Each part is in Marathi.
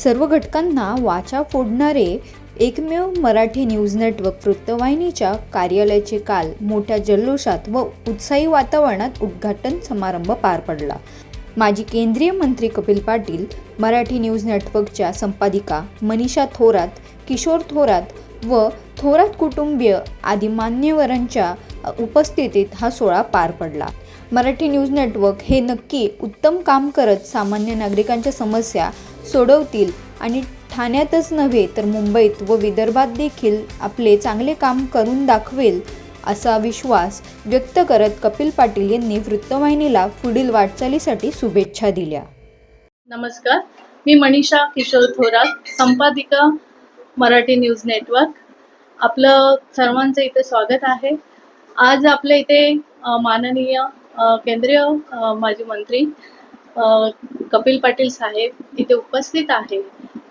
सर्व घटकांना वाचा फोडणारे एकमेव मराठी न्यूज नेटवर्क वृत्तवाहिनीच्या कार्यालयाचे काल मोठ्या जल्लोषात व उत्साही वातावरणात उद्घाटन समारंभ पार पडला। माजी केंद्रीय मंत्री कपिल पाटील, मराठी न्यूज नेटवर्कच्या संपादिका मनीषा थोरात, किशोर थोरात व थोरात कुटुंबीय आदी मान्यवरांच्या उपस्थितीत हा सोहळा पार पडला। मराठी न्यूज नेटवर्क हे नक्की उत्तम काम करत सामान्य नागरिकांच्या समस्या सोडवतील आणि ठाण्यातच नव्हे तर मुंबईत व विदर्भात देखील आपले चांगले काम करून दाखवेल असा विश्वास व्यक्त करत कपिल पाटील यांनी वृत्तवाहिनीला पुढील वाटचालीसाठी शुभेच्छा दिल्या। नमस्कार, मी मनीषा किशोर थोरात, संपादिका मराठी न्यूज नेटवर्क। आपलं सर्वांचं इथे स्वागत आहे। आज आपल्या इथे माननीय केंद्रीय माजी मंत्री कपिल पाटील साहेब इथे उपस्थित आहे।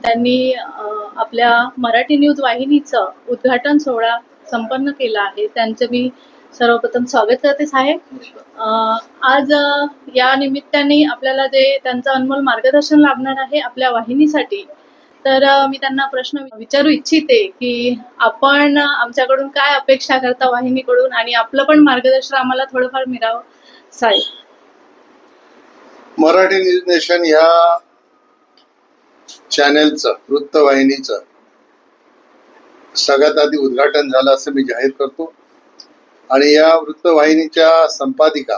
त्यांनी आपल्या मराठी न्यूज वाहिनीचं उद्घाटन सोहळा संपन्न केला आहे। त्यांचं मी सर्वप्रथम स्वागत करते साहेब। आज या निमित्ताने आपल्याला जे त्यांचं अनमोल मार्गदर्शन लाभणार आहे आपल्या वाहिनीसाठी, तर मी त्यांना प्रश्न विचारू इच्छिते की आपण आमच्याकडून काय अपेक्षा करता वाहिनीकडून आणि आपलं पण मार्गदर्शन आम्हाला थोडंफार मिळावं साहेब। मराठी न्यूज नेशन ह्या चॅनेलचं, वृत्तवाहिनीचं सगळ्यात आधी उद्घाटन झालं असं मी जाहीर करतो आणि या वृत्तवाहिनीच्या संपादिका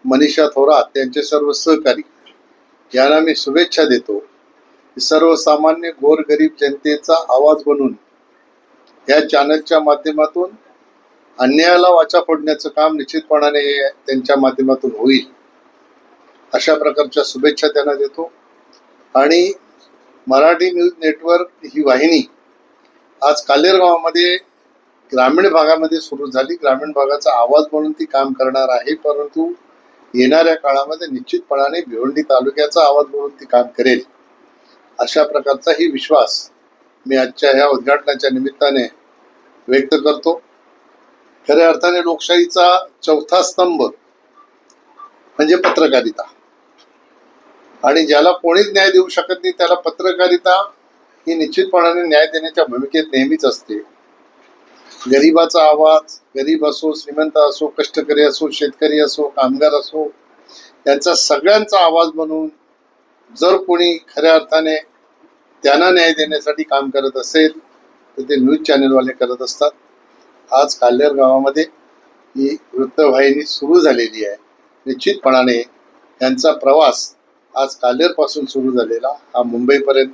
मनीषा थोरात यांचे सर्व सहकारी यांना मी शुभेच्छा देतो। सर्वसामान्य गोरगरीब जनतेचा आवाज बनून या चॅनलच्या माध्यमातून अन्यायाला वाचा फोडण्याचं काम निश्चितपणाने त्यांच्या माध्यमातून होईल अशा प्रकारच्या शुभेच्छा त्यांना देतो। आणि मराठी न्यूज नेटवर्क ही वाहिनी आज कालेर गावामध्ये ग्रामीण भागामध्ये सुरू झाली। ग्रामीण भागाचा आवाज म्हणून ती काम करणार आहे, परंतु येणाऱ्या काळामध्ये निश्चितपणाने भिवंडी तालुक्याचा आवाज म्हणून ती काम करेल अशा प्रकारचा ही विश्वास मी आजच्या ह्या उद्घाटनाच्या निमित्ताने व्यक्त करतो। खऱ्या अर्थाने लोकशाहीचा चौथा स्तंभ म्हणजे पत्रकारिता आणि ज्याला कोणीच न्याय देऊ शकत नाही त्याला पत्रकारिता ही निश्चितपणाने न्याय देण्याच्या भूमिकेत नेहमीच असते। गरिबाचा आवाज, गरीब असो, श्रीमंत असो, कष्टकरी असो, शेतकरी असो, कामगार असो, त्यांचा सगळ्यांचा आवाज बनवून जर कोणी खऱ्या अर्थाने त्यांना न्याय देण्यासाठी काम करत असेल तर ते न्यूज चॅनलवाले करत असतात। आज कालेर गावामध्ये ही वृत्तवाहिनी सुरू झालेली आहे। निश्चितपणाने यांचा प्रवास आज कालेरपासून सुरू झालेला हा मुंबईपर्यंत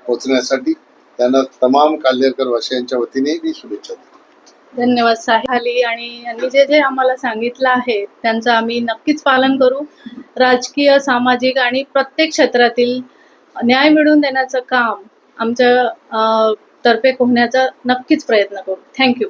पोहोचण्यासाठी त्यांना तमाम कालेरकर वासियांच्या वतीने मी शुभेच्छा देतो। धन्यवाद साहेब। आणि यांनी जे जे आम्हाला सांगितलं आहे त्यांचं आम्ही नक्कीच पालन करू। राजकीय, सामाजिक आणि प्रत्येक क्षेत्रातील न्याय मिळवून देण्याचं काम आमच्या तर्फे होण्याचा नक्कीच प्रयत्न करू। थँक्यू।